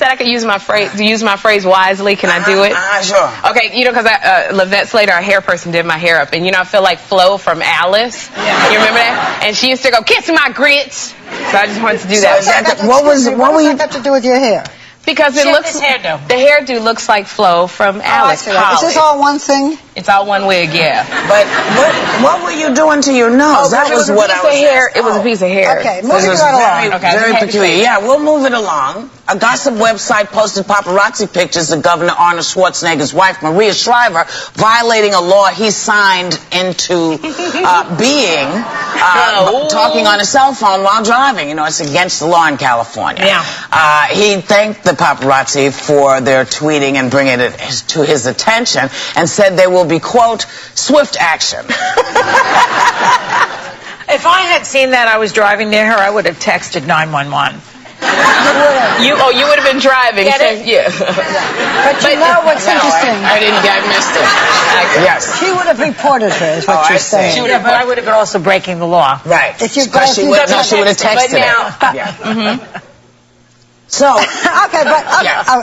I could use my phrase wisely. Can I do it? Sure. Okay, you know, because Lavette Slater, our hair person, did my hair up, and you know, I feel like Flo from Alice. Yeah. You remember that? And she used to go, "Kiss my grits." So I just wanted to do that. What was that got to do with your hair? Because it looks, the hairdo looks like Flo from Alice. Is this all one thing? It's all one wig, yeah. But what were you doing to your nose? That was what I was hair. It was a piece of hair. Okay, moving right along. Very peculiar. Yeah, we'll move it along. A gossip website posted paparazzi pictures of Governor Arnold Schwarzenegger's wife, Maria Shriver, violating a law he signed into being, talking on a cell phone while driving. You know, it's against the law in California. Yeah. He thanked the paparazzi for their tweeting and bringing it to his attention and said there will be, quote, swift action. If I had seen that I was driving near her, I would have texted 911. You would have been driving. Get it? Yeah. But you know what's interesting? I missed it. Yes. She would have reported her, is what you're saying. She would have, but I would have been also breaking the law. Right. If you she would have texted it. Yeah. So, okay, but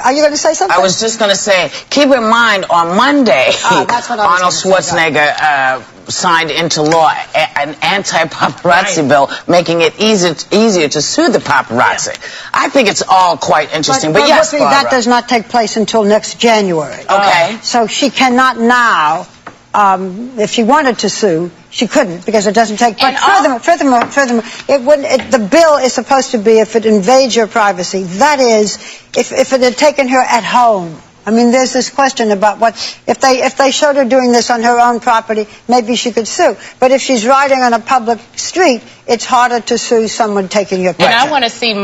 are you going to say something? I was just going to say, keep in mind, on Monday, Arnold Schwarzenegger signed into law an anti-paparazzi bill, making it easier to sue the paparazzi. Yeah. I think it's all quite interesting. But yes, Barbara, that does not take place until next January. Okay. So she cannot now, if she wanted to sue, she couldn't, because it doesn't take. But furthermore, the bill is supposed to be if it invades your privacy. That is, if it had taken her at home. I mean, there's this question about what if they showed her doing this on her own property, maybe she could sue. But if she's riding on a public street, it's harder to sue someone taking your picture. And I want to see, you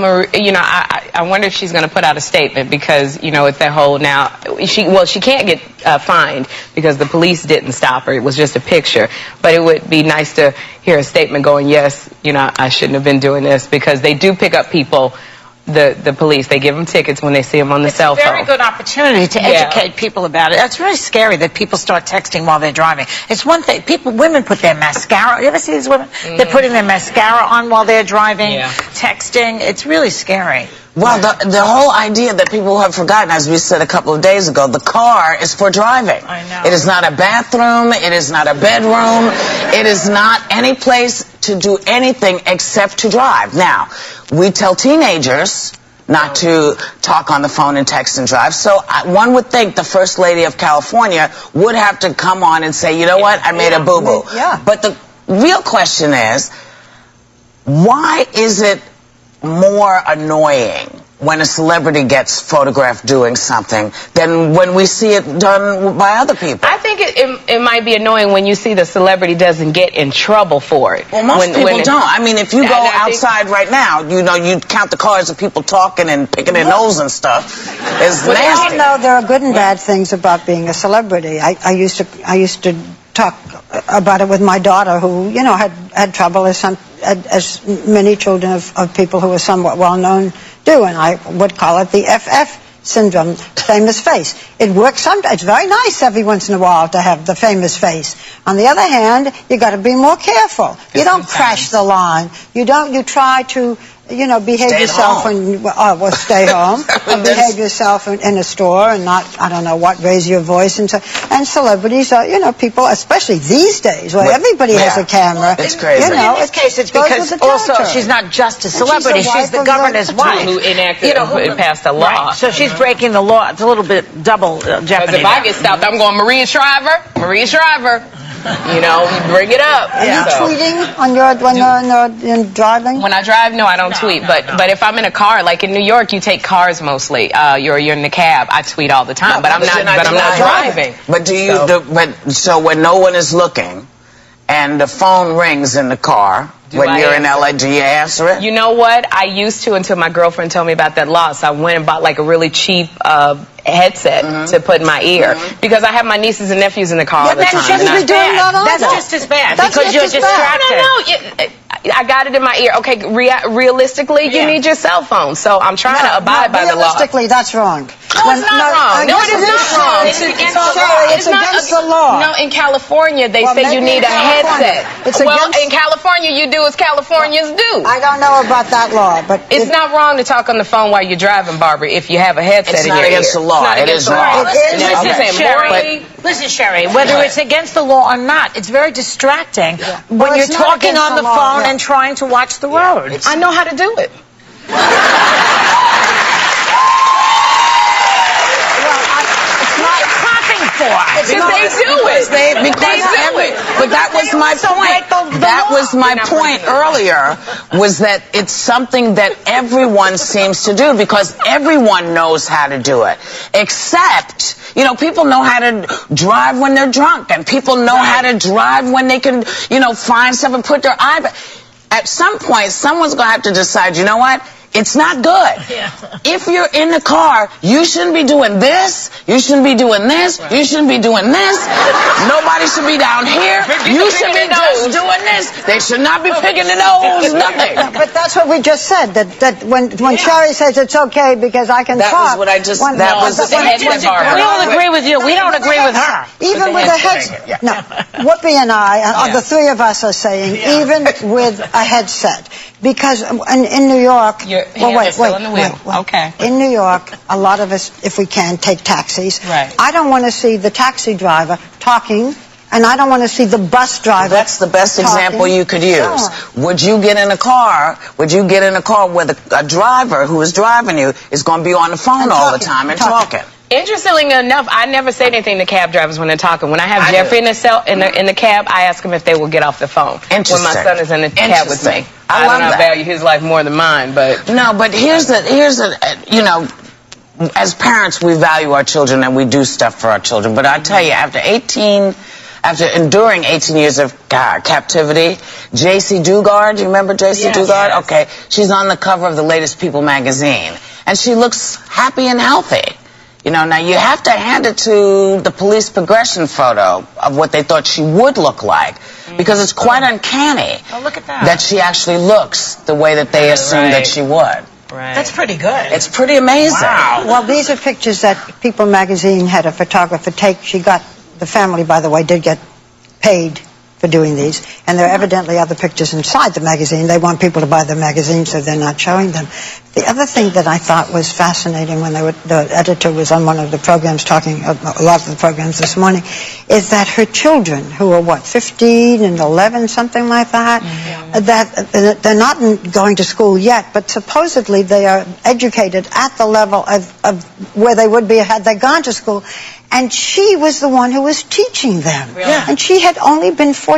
know, I wonder if she's going to put out a statement, because, you know, with the whole now, she can't get fined because the police didn't stop her. It was just a picture. But it would be nice to hear a statement going, yes, you know, I shouldn't have been doing this, because they do pick up people. The police, they give them tickets when they see them on the cell phone. It's a very good opportunity to educate people about it. It's really scary that people start texting while they're driving. It's one thing, women put their mascara, you ever see these women? They're putting their mascara on while they're driving, texting. It's really scary. Well, the whole idea that people have forgotten, as we said a couple of days ago, the car is for driving. I know. It is not a bathroom. It is not a bedroom. It is not any place to do anything except to drive. Now, we tell teenagers not to talk on the phone and text and drive. So one would think the First Lady of California would have to come on and say, you know what, I made a boo-boo. Yeah. But the real question is, why is it more annoying when a celebrity gets photographed doing something than when we see it done by other people? I think it might be annoying when you see the celebrity doesn't get in trouble for it. Well, most people don't. I mean, if you go outside right now, you know, you count the cars of people talking and picking their nose and stuff. It's nasty. You know, there are good and bad things about being a celebrity. I used to talk about it with my daughter, who, you know, had trouble as many children of people who were somewhat well known do, and I would call it the FF syndrome, famous face. It works sometimes. It's very nice every once in a while to have the famous face. On the other hand, you got to be more careful. You don't crash the line. You try to, you know, behave yourself and stay home and behave yourself in a store and not, I don't know what, raise your voice and so. And celebrities are, you know, people, especially these days where everybody has a camera. It's crazy. You know, in this case, it's because also she's not just a celebrity; she's the governor's wife who enacted, who passed a law. Right. So she's breaking the law. It's a little bit double jeopardy. If I get stopped, I'm going, Maria Shriver. You know, you bring it up. Are you tweeting on when you're driving? When I drive, no, I don't tweet. But if I'm in a car, like in New York, you take cars mostly. You're in the cab. I tweet all the time, but I'm not driving. But do you? So when no one is looking, and the phone rings in the car when you're in LA, do you answer it? You know what? I used to, until my girlfriend told me about that law. So I went and bought like a really cheap headset to put in my ear, because I have my nieces and nephews in the car all the time. That's just as bad, because you're distracted. No, I got it in my ear. Okay, realistically, you need your cell phone. So I'm trying to abide by the law. Realistically, that's wrong. No, it's not wrong. No, it is not wrong. It's against the law. No, in California, they say you need a headset. In California, you do as Californians do. I don't know about that law, but it's not wrong to talk on the phone while you're driving, Barbara, if you have a headset in your ear. It's not against the law. It is wrong. Listen, Sherry, whether it's against the law or not, it's very distracting when you're talking on the phone and trying to watch the road. I know how to do it. Because they do it. But that was my point. That was my point earlier, was that it's something that everyone seems to do because everyone knows how to do it. Except, you know, people know how to drive when they're drunk, and people know how to drive when they can, you know, find stuff and put their eye. At some point, someone's going to have to decide, you know what? It's not good. If you're in the car, you shouldn't be doing this. You shouldn't be doing this. You shouldn't be doing this. Nobody should be down here. You should be just doing this. They should not be picking the nose. Nothing. But that's what we just said. That when Sherry says it's okay because I can talk. That was what I just. We don't agree with you. We don't agree with her. Even with a headset. No. Whoopi and I, the three of us are saying, even with a headset. Because in New York, Okay. In New York, a lot of us, if we can, take taxis. Right. I don't want to see the taxi driver talking, and I don't want to see the bus driver. That's the best example you could use. Sure. Would you get in a car? Would you get in a car where a driver who is driving you is going to be on the phone all the time and talking? Interestingly enough, I never say anything to cab drivers when they're talking. When I have Jeffrey in the cab, I ask him if they will get off the phone. When my son is in the cab with me. I don't value his life more than mine, but no. But here's you know, as parents, we value our children and we do stuff for our children. But I tell you, after enduring 18 years of captivity, J.C. Dugard, do you remember J.C. Dugard? Yes. Okay, she's on the cover of the latest People magazine, and she looks happy and healthy. You know, now you have to hand it to the police progression photo of what they thought she would look like, because it's quite uncanny that she actually looks the way that they assumed that she would. That's pretty good. It's pretty amazing. Wow. Well, these are pictures that People magazine had a photographer take. The family, by the way, did get paid for doing these, and there are evidently other pictures inside the magazine. They want people to buy the magazine, so they're not showing them. The other thing that I thought was fascinating when the editor was on one of the programs talking, a lot of the programs this morning, is that her children, who are 15 and 11, something like that, that they're not going to school yet, but supposedly they are educated at the level of where they would be had they gone to school. And she was the one who was teaching them. Really? And she had only been 14.